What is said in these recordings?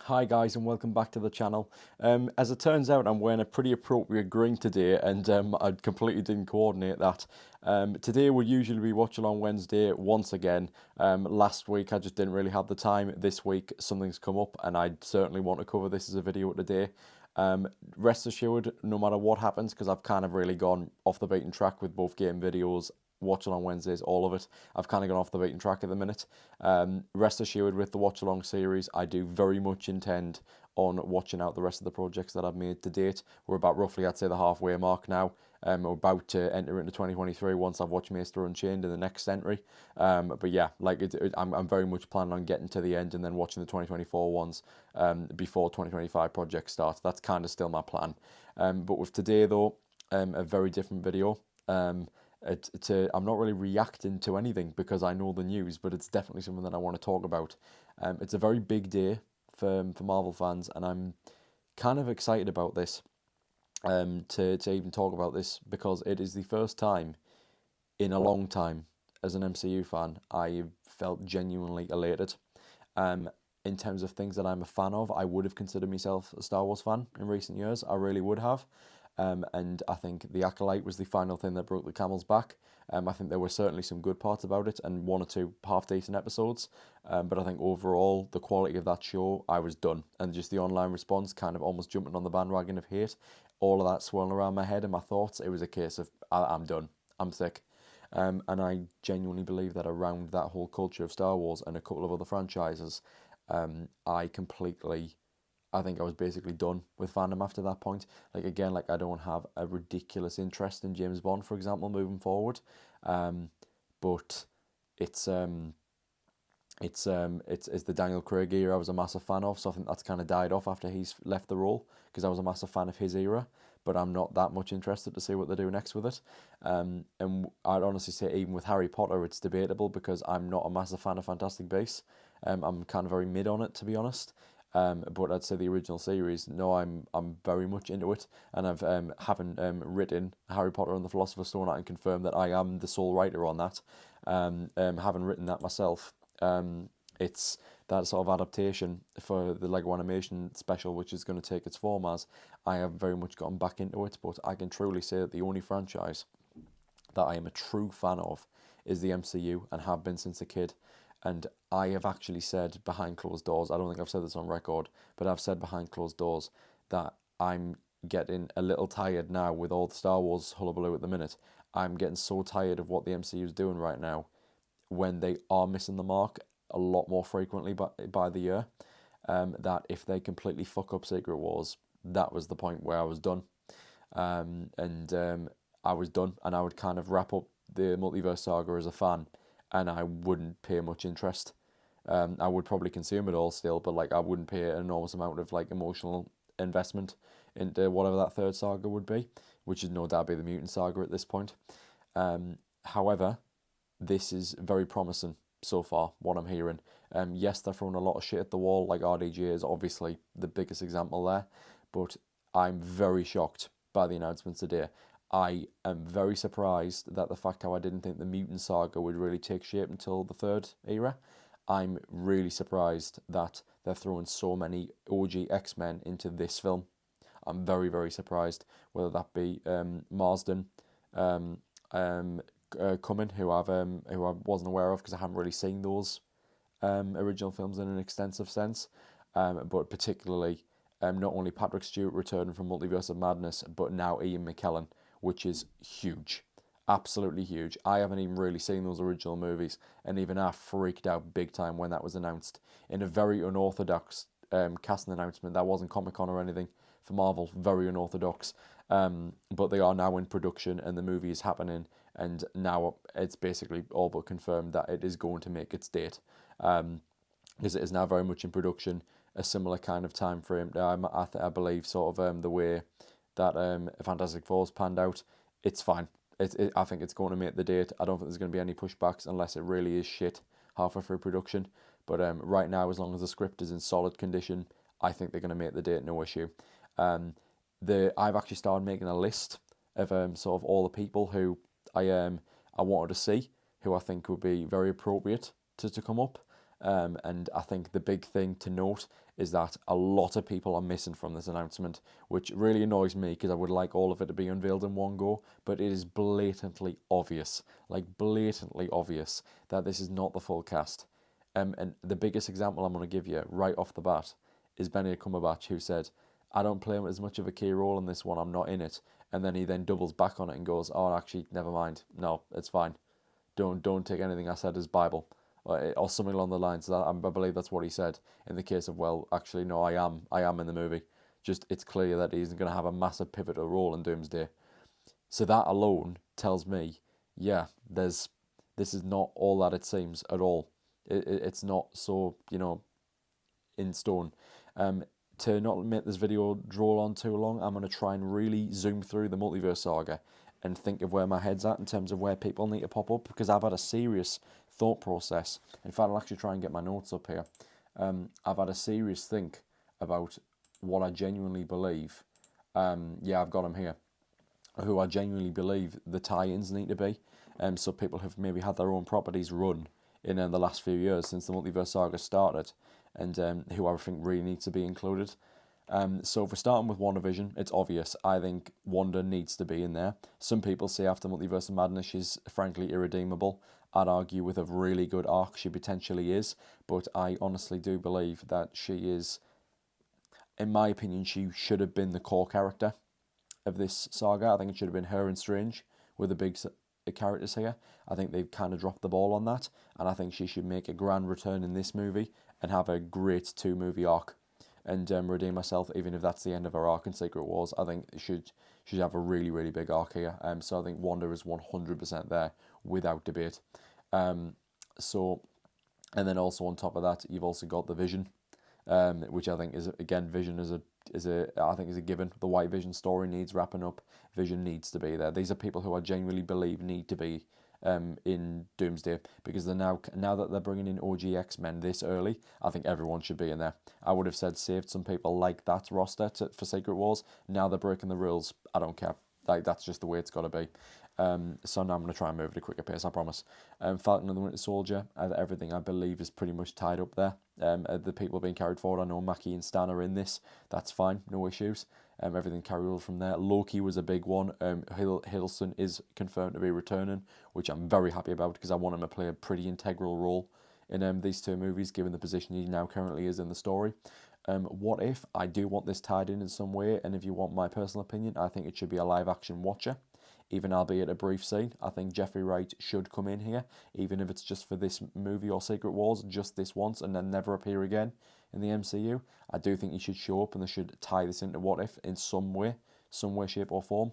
Hi guys and welcome back to the channel. As it turns out, I'm wearing a pretty appropriate green today, and I completely didn't coordinate that. Today would usually be Watch Along Wednesday once again. Last week I just didn't really have the time. This week something's come up and I certainly want to cover this as a video today. Rest assured, no matter what happens, because I've kind of really gone off the beaten track with both game videos, Watch Along Wednesdays, all of it. I've kind of gone off the beaten track at the minute. Rest assured, with the Watch Along series, I do very much intend on watching out the rest of the projects that I've made to date. We're about roughly, I'd say, the halfway mark now. We're about to enter into 2023 once I've watched Maester Unchained in the next entry. But yeah, like I'm very much planning on getting to the end and then watching the 2024 ones before 2025 project starts. That's kind of still my plan. But with today though, a very different video. I'm not really reacting to anything because I know the news, but it's definitely something that I want to talk about. It's a very big day for Marvel fans, and I'm kind of excited about this. To even talk about this because it is the first time in a long time as an MCU fan I felt genuinely elated. In terms of things that I'm a fan of, I would have considered myself a Star Wars fan in recent years. I really would have. And I think The Acolyte was the final thing that broke the camel's back. I think there were certainly some good parts about it and one or two half decent episodes. But I think overall, the quality of that show, I was done. And just the online response, kind of almost jumping on the bandwagon of hate, all of that swirling around my head and my thoughts, it was a case of, I'm done. I'm sick. And I genuinely believe that around that whole culture of Star Wars and a couple of other franchises, I completely, I think I was basically done with fandom after that point. Like again, like I don't have a ridiculous interest in James Bond, for example, moving forward. But it's it's the Daniel Craig era I was a massive fan of, so I think that's kind of died off after he's left the role because I was a massive fan of his era. But I'm not that much interested to see what they do next with it. And I'd honestly say even with Harry Potter, it's debatable because I'm not a massive fan of Fantastic Beasts. I'm kind of very mid on it to be honest. But I'd say the original series, no, I'm very much into it, and I've having written Harry Potter and the Philosopher's Stone, I can confirm that I am the sole writer on that. Having written that myself, it's that sort of adaptation for the Lego animation special, which is going to take its form as. I have very much gotten back into it, but I can truly say that the only franchise that I am a true fan of is the MCU and have been since a kid. And I have actually said behind closed doors, I don't think I've said this on record, but I've said behind closed doors that I'm getting a little tired now with all the Star Wars hullabaloo at the minute. I'm getting so tired of what the MCU is doing right now when they are missing the mark a lot more frequently by the year. That if they completely fuck up Secret Wars, that was the point where I was done. And I was done, and I would kind of wrap up the multiverse saga as a fan, and I wouldn't pay much interest. I would probably consume it all still, but like I wouldn't pay an enormous amount of like emotional investment into whatever that third saga would be, which is no doubt be the mutant saga at this point. However, this is very promising so far, what I'm hearing. Yes, they're throwing a lot of shit at the wall, like RDJ is obviously the biggest example there, but I'm very shocked by the announcements today. I am very surprised that the fact how I didn't think the Mutant Saga would really take shape until the third era. I'm really surprised that they're throwing so many OG X-Men into this film. I'm very, very surprised, whether that be Marsden, um, um, Cumming, who I wasn't aware of because I haven't really seen those original films in an extensive sense, but particularly not only Patrick Stewart returning from Multiverse of Madness, but now Ian McKellen, which is huge, absolutely huge. I haven't even really seen those original movies, and even I freaked out big time when that was announced in a very unorthodox casting announcement. That wasn't Comic Con or anything for Marvel, very unorthodox. But they are now in production, and the movie is happening, and now it's basically all but confirmed that it is going to make its date, because it is now very much in production. A similar kind of time frame. I believe sort of the way that Fantastic Four's panned out. It's fine. I think it's going to make the date. I don't think there's going to be any pushbacks unless it really is shit halfway through production. But right now, as long as the script is in solid condition, I think they're going to make the date, no issue. I've actually started making a list of sort of all the people who I wanted to see, who I think would be very appropriate to come up. And I think the big thing to note is that a lot of people are missing from this announcement, which really annoys me because I would like all of it to be unveiled in one go, but it is blatantly obvious, like blatantly obvious, that this is not the full cast. And the biggest example I'm going to give you right off the bat is Benedict Cumberbatch, who said, I don't play as much of a key role in this one, I'm not in it. And then he then doubles back on it and goes, oh, actually, never mind. No, it's fine. Don't take anything I said as Bible. Or something along the lines. That I believe that's what he said. In the case of, well, actually, no, I am in the movie. Just, it's clear that he's going to have a massive pivotal role in Doomsday. So that alone tells me, yeah, this is not all that it seems at all. It's not so, in stone. To not make this video draw on too long, I'm going to try and really zoom through the multiverse saga and think of where my head's at in terms of where people need to pop up, because I've had a serious thought process. In fact, I'll actually try and get my notes up here. I've had a serious think about what I genuinely believe. Yeah, I've got them here. Who I genuinely believe the tie-ins need to be. So people have maybe had their own properties run in the last few years since the multiverse saga started, and who I think really needs to be included. So if we're starting with WandaVision, it's obvious. I think Wanda needs to be in there. Some people say after Multiverse of Madness she's frankly irredeemable. I'd argue with a really good arc she potentially is, but I honestly do believe that she is, in my opinion, she should have been the core character of this saga. I think it should have been her and Strange were the big characters here. I think they've kind of dropped the ball on that, and I think she should make a grand return in this movie and have a great 2-movie arc and redeem herself, even if that's the end of her arc in Secret Wars. I think she should have a really, really big arc here. So I think Wanda is 100% there without debate. So, and then also on top of that, you've also got the Vision, which I think is, again, Vision is a given. The White Vision story needs wrapping up. Vision needs to be there. These are people who I genuinely believe need to be in Doomsday, because they're now that they're bringing in OG X-Men this early, I think everyone should be in there. I would have said saved some people like that roster for Secret Wars. Now they're breaking the rules. I don't care. Like, that's just the way it's got to be. So now I'm going to try and move at a quicker pace, I promise. Falcon and the Winter Soldier, everything I believe is pretty much tied up there. The people being carried forward, I know Mackie and Stan are in this. That's fine, no issues. Everything carried over from there. Loki was a big one. Hiddleston is confirmed to be returning, which I'm very happy about, because I want him to play a pretty integral role in these 2 movies, given the position he now currently is in the story. What If, I do want this tied in some way, and if you want my personal opinion, I think it should be a live-action Watcher, even albeit a brief scene. I think Jeffrey Wright should come in here, even if it's just for this movie or Secret Wars, just this once, and then never appear again in the MCU. I do think he should show up, and they should tie this into What If in some way, shape or form.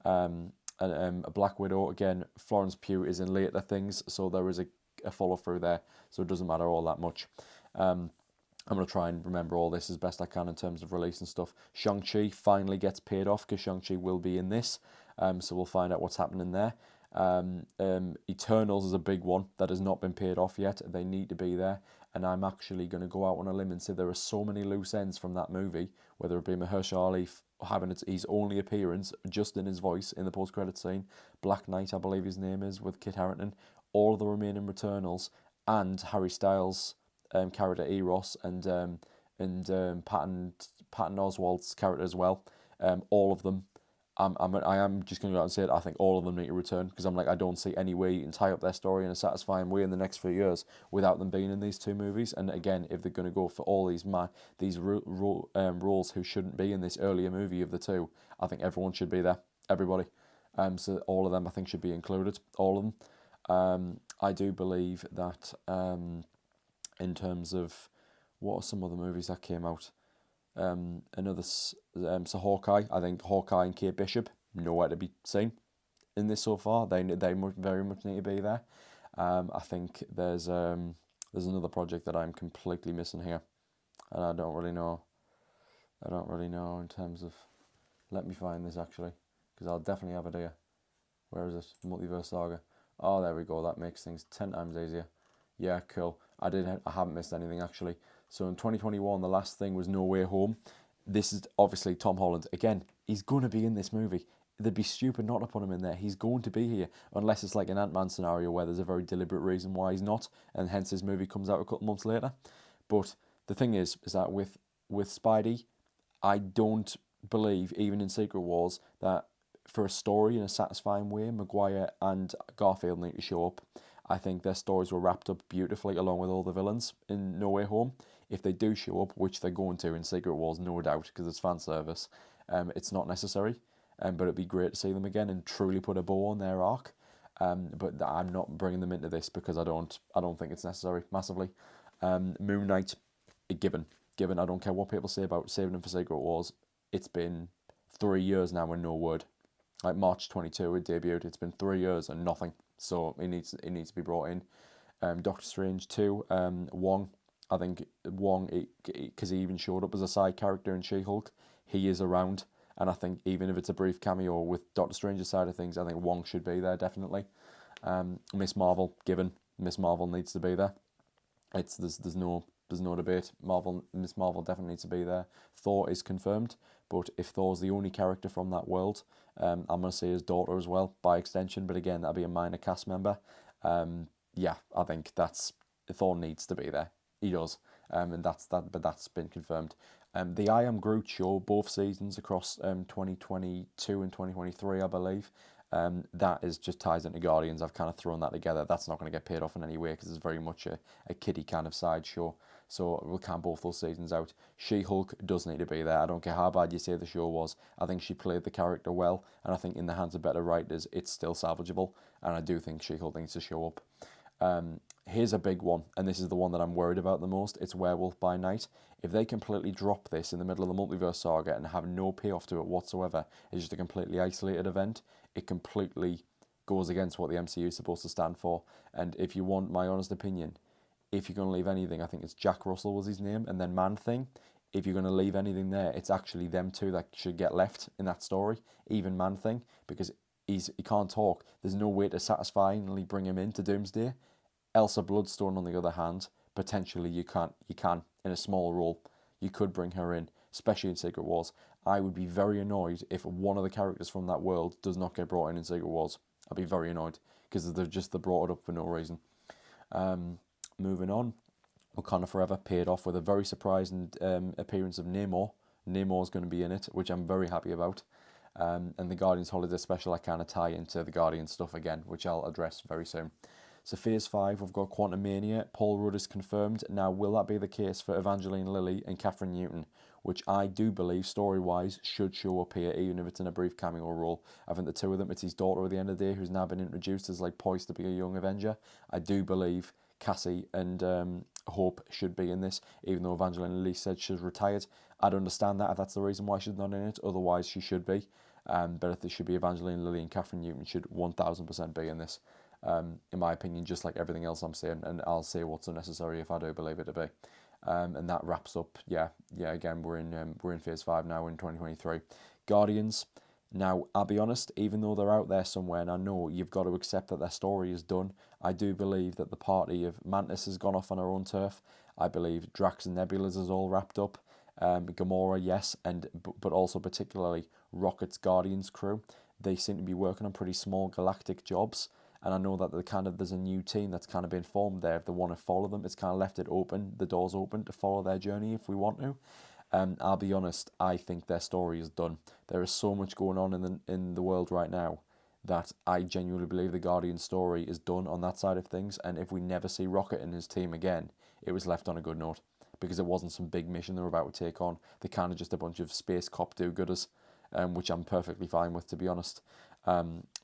Black Widow, again, Florence Pugh is in later things, so there is a follow-through there, so it doesn't matter all that much. I'm going to try and remember all this as best I can in terms of release and stuff. Shang-Chi finally gets paid off, because Shang-Chi will be in this, so we'll find out what's happening there. Eternals is a big one that has not been paid off yet. They need to be there, and I'm actually going to go out on a limb and say there are so many loose ends from that movie, whether it be Mahershala Ali having his only appearance just in his voice in the post-credit scene, Black Knight, I believe his name is, with Kit Harington, all of the remaining Returnals, and Harry Styles' character Eros, and Patton Oswalt's character as well. All of them. I am just going to go out and say it. I think all of them need to return, because I'm like, I don't see any way you can tie up their story in a satisfying way in the next few years without them being in these 2 movies. And again, if they're going to go for all these roles who shouldn't be in this earlier movie of the 2, I think everyone should be there. Everybody. So all of them I think should be included. All of them. I do believe that in terms of what are some other movies that came out. So Hawkeye, I think Hawkeye and Kate Bishop, nowhere to be seen in this so far. They very much need to be there. I think there's another project that I'm completely missing here, and I don't really know in terms of. Let me find this actually, because I'll definitely have it here. Where is it? Multiverse Saga. Oh, there we go. That makes things 10 times easier. Yeah, cool. I haven't missed anything actually. So in 2021, the last thing was No Way Home. This is obviously Tom Holland. Again, he's going to be in this movie. they'd be stupid not to put him in there. He's going to be here, unless it's like an Ant-Man scenario where there's a very deliberate reason why he's not, and hence his movie comes out a couple months later. But the thing is that with Spidey, I don't believe, even in Secret Wars, that for a story in a satisfying way, Maguire and Garfield need to show up. I think their stories were wrapped up beautifully along with all the villains in No Way Home. If they do show up, which they're going to in Secret Wars, no doubt, because it's fan service, it's not necessary. But it'd be great to see them again and truly put a bow on their arc. But I'm not bringing them into this because I don't think it's necessary massively. Moon Knight, given. I don't care what people say about saving him for Secret Wars. It's been 3 years now and no word. Like March 22 it debuted. It's been 3 years and nothing. So it needs to be brought in. Doctor Strange 2, Wong. I think Wong, because he even showed up as a side character in She-Hulk, he is around. And I think even if it's a brief cameo with Doctor Strange's side of things, I think Wong should be there definitely. Miss Marvel, given. Miss Marvel needs to be there. There's no debate. Miss Marvel definitely needs to be there. Thor is confirmed, but if Thor's the only character from that world, I'm gonna say his daughter as well by extension. But again, that'll be a minor cast member. Yeah, I think Thor needs to be there. He does, and but that's been confirmed. The I Am Groot show, both seasons across 2022 and 2023, I believe. That is just ties into Guardians. I've kind of thrown that together. That's not going to get paid off in any way because it's very much a kiddie kind of side show. So we'll count both those seasons out. She-Hulk does need to be there. I don't care how bad you say the show was. I think she played the character well, and I think in the hands of better writers, it's still salvageable. And I do think She-Hulk needs to show up. Here's a big one, and this is the one that I'm worried about the most. It's Werewolf by Night. If they completely drop this in the middle of the multiverse saga and have no payoff to it whatsoever, it's just a completely isolated event, it completely goes against what the MCU is supposed to stand for. And if you want my honest opinion, if you're going to leave anything, I think it's Jack Russell was his name, and then Man-Thing. If you're going to leave anything there, it's actually them two that should get left in that story, even Man-Thing, because he can't talk. There's no way to satisfyingly bring him into Doomsday. Elsa Bloodstone, on the other hand, potentially you can in a small role. You could bring her in, especially in Secret Wars. I would be very annoyed if one of the characters from that world does not get brought in Secret Wars. I'd be very annoyed because they brought it up for no reason. Moving on, Wakanda Forever paid off with a very surprising appearance of Namor. Namor's going to be in it, which I'm very happy about. And the Guardians Holiday Special, I kind of tie into the Guardians stuff again, which I'll address very soon. So Phase 5, we've got Quantumania. Paul Rudd is confirmed. Now, will that be the case for Evangeline Lilly and Catherine Newton, which I do believe, story-wise, should show up here, even if it's in a brief cameo role. I think the two of them, it's his daughter at the end of the day, who's now been introduced as like poised to be a young Avenger. I do believe Cassie and Hope should be in this, even though Evangeline Lilly said she's retired. I'd understand that if that's the reason why she's not in it. Otherwise, she should be. But if there should be Evangeline Lilly and Catherine Newton should 1000% be in this. In my opinion, just like everything else I'm saying, and I'll say what's unnecessary if I do believe it to be. And that wraps up. Yeah. Again, we're in Phase 5 now in 2023. Guardians. Now, I'll be honest, even though they're out there somewhere, and I know you've got to accept that their story is done, I do believe that the party of Mantis has gone off on her own turf. I believe Drax and Nebula's is all wrapped up. Gamora, yes, but also particularly Rocket's Guardians crew. They seem to be working on pretty small galactic jobs. And I know that there's a new team that's kind of been formed there. If they want to follow them, it's kind of left it open, the doors open to follow their journey if we want to. I'll be honest, I think their story is done. There is so much going on in the world right now that I genuinely believe the Guardian story is done on that side of things. And if we never see Rocket and his team again, it was left on a good note because it wasn't some big mission they were about to take on. They're kind of just a bunch of space cop do-gooders, which I'm perfectly fine with, to be honest.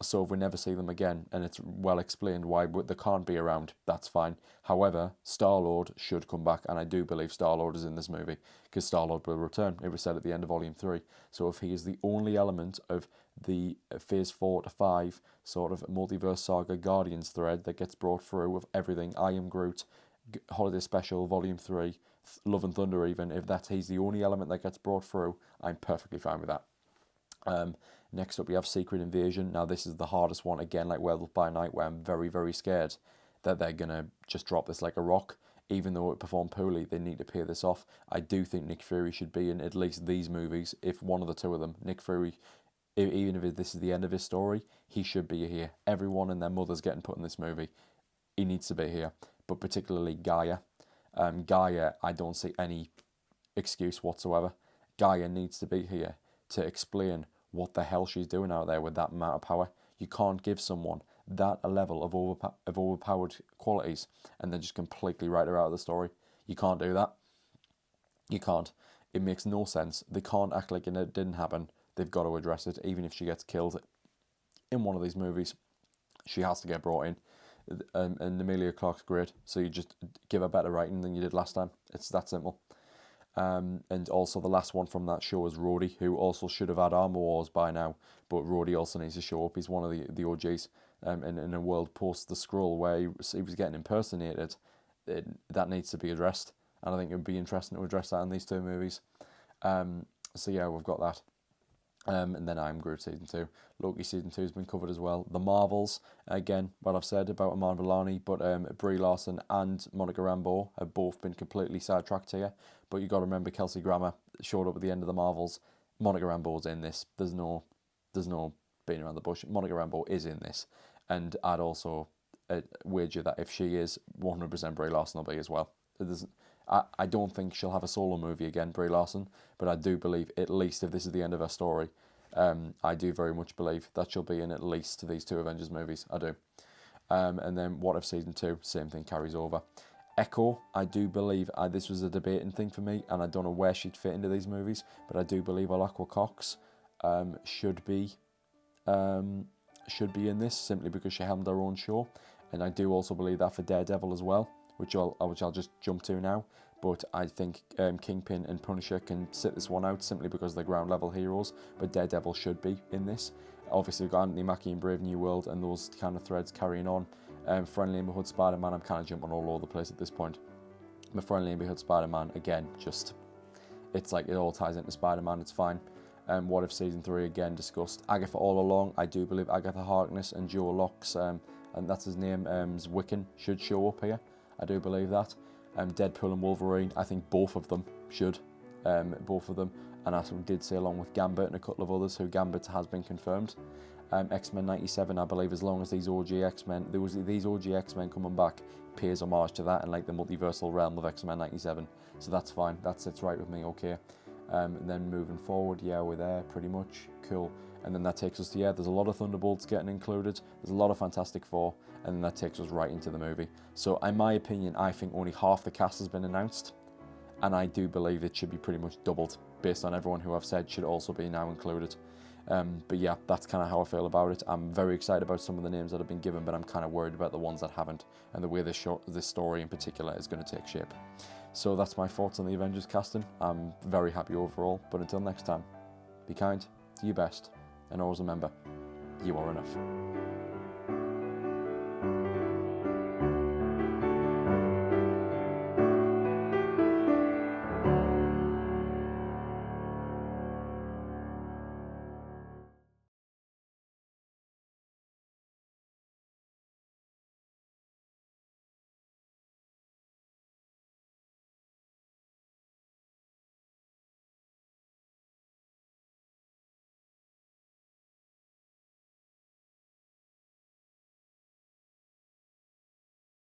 So if we never see them again, and it's well explained why they can't be around, that's fine. However, Star-Lord should come back, and I do believe Star-Lord is in this movie, because Star-Lord will return. It was said at the end of Volume 3. So if he is the only element of the Phase 4 to 5 sort of multiverse saga Guardians thread that gets brought through with everything, I Am Groot, Holiday Special, Volume 3, Love and Thunder even, if he's the only element that gets brought through, I'm perfectly fine with that. Next up, we have Secret Invasion. Now, this is the hardest one, again, like Werewolf by Night, where I'm very, very scared that they're going to just drop this like a rock. Even though it performed poorly, they need to pay this off. I do think Nick Fury should be in at least these movies, if one of the two of them. Nick Fury even if this is the end of his story, he should be here. Everyone and their mother's getting put in this movie. He needs to be here, but particularly Gaia. Gaia, I don't see any excuse whatsoever. Gaia needs to be here to explain what the hell she's doing out there with that amount of power. You can't give someone that a level of overpowered qualities and then just completely write her out of the story. You can't do that. You can't. It makes no sense. They can't act like it didn't happen. They've got to address it. Even if she gets killed in one of these movies, she has to get brought in. And Emilia Clarke's great, so you just give her better writing than you did last time. It's that simple. And also the last one from that show is Rhodey, who also should have had Armor Wars by now, but Rhodey also needs to show up. He's one of the OGs in a world post the Skrull where he was getting impersonated. That needs to be addressed, and I think it would be interesting to address that in these two movies. So yeah, we've got that. And then I'm Groot Season 2. Loki Season 2 has been covered as well. The Marvels, again, what I've said about Iman Vellani, but Brie Larson and Monica Rambeau have both been completely sidetracked here. But you got to remember Kelsey Grammer showed up at the end of the Marvels. Monica Rambeau's in this. There's no beating around the bush. Monica Rambeau is in this. And I'd also wager that if she is, 100% Brie Larson will be as well. I don't think she'll have a solo movie again, Brie Larson, but I do believe, at least if this is the end of her story, I do very much believe that she'll be in at least these two Avengers movies. I do. And then What If Season 2, same thing carries over. Echo, I do believe, this was a debating thing for me, and I don't know where she'd fit into these movies, but I do believe Alaqua Cox should be in this, simply because she helmed her own show, and I do also believe that for Daredevil as well, which I'll just jump to now. But I think Kingpin and Punisher can sit this one out simply because they're ground level heroes. But Daredevil should be in this. Obviously, we've got Anthony Mackie in Brave New World and those kind of threads carrying on. Friendly Neighborhood Spider-Man, I'm kind of jumping all over the place at this point. But Friendly Neighborhood Spider-Man, again, just it's like it all ties into Spider-Man. It's fine. What If Season 3, again discussed. Agatha All Along, I do believe Agatha Harkness and Joe Locke's, and that's his name, Wiccan, should show up here. I do believe that. Deadpool and Wolverine, I think both of them should. Both of them. And as we did say, along with Gambit and a couple of others, who Gambit has been confirmed. X-Men 97, I believe, as long as these OG X-Men, these OG X-Men coming back, pays homage to that and like the multiversal realm of X-Men 97. So that's fine. That sits right with me, okay. And then moving forward, yeah, we're there pretty much. Cool. And then that takes us to, yeah, there's a lot of Thunderbolts getting included. There's a lot of Fantastic Four. And then that takes us right into the movie. So in my opinion, I think only half the cast has been announced. And I do believe it should be pretty much doubled based on everyone who I've said should also be now included. But yeah, that's kind of how I feel about it. I'm very excited about some of the names that have been given, but I'm kind of worried about the ones that haven't and the way this story in particular is going to take shape. So that's my thoughts on the Avengers casting. I'm very happy overall, but until next time, be kind, do your best, and always remember, you are enough.